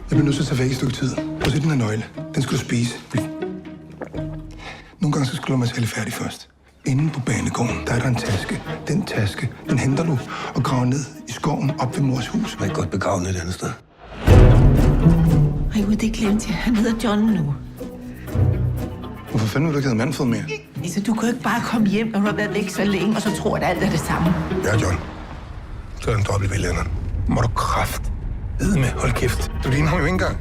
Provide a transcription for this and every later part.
bliver nødt til at tage væk et stykke tid. Prøv at se den her nøgle. Den skal du spise. Nogle gange så skal du materiale færdig først. Inde på banegården, der er der en taske. Den taske, den henter du og graver ned i skoven op ved mors hus. Man kan godt begrave et andet sted. Ej, det glemte jeg. Han hedder John nu. Hvorfor fanden vil du ikke have Manfred mere? Altså, du kan jo ikke bare komme hjem, når du har været væk så længe, og så tror at alt er det samme. Ja, John. Så er den dobbelt vælgerne. Må du kraft. Med, hold kæft. Du ligner ham jo ikke engang.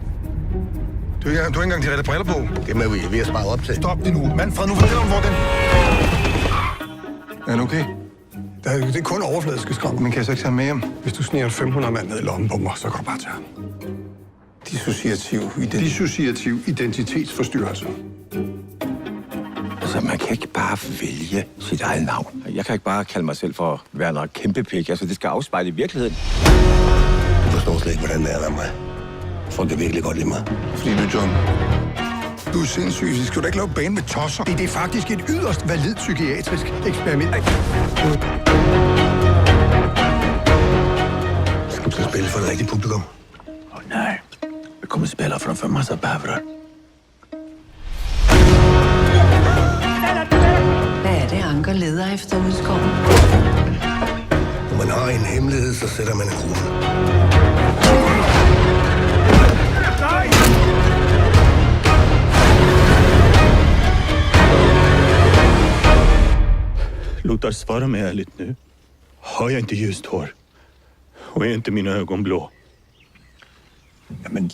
Du har ikke engang de rette briller på. Det er vi ved at spare op til. Stop det nu. Manfred, nu fortæl om, hvor den... Er den okay? Det er kun overfladiske skram. Men kan jeg så ikke tage med hjem? Hvis du sniger 500 mand ned i lommen på mig, så kan du bare tage ham. Dissociativ identitetsforstyrrelse. Altså, man kan ikke bare vælge sit eget navn. Jeg kan ikke bare kalde mig selv for Werner Kæmpepik. Altså, det skal afspejle i virkeligheden. Du forstår slet ikke, hvordan det er ved mig. Folk kan virkelig godt lide mig. Fordi du, John, du er sindssyg. Så skal du da ikke lave bane med tosser. Det er faktisk et yderst validt psykiatrisk eksperiment. Skal du til at spille for det rigtige publikum? Nej, vi kommer spela framför massa bävrar. Hvad er det, Anker leder efter ude i skoven? Når man har en hemmelighed, så sætter man en krone. Lothar, svara mig ärligt nu. Har jag inte ljust hår? Och är inte mina ögon blå? Jamen,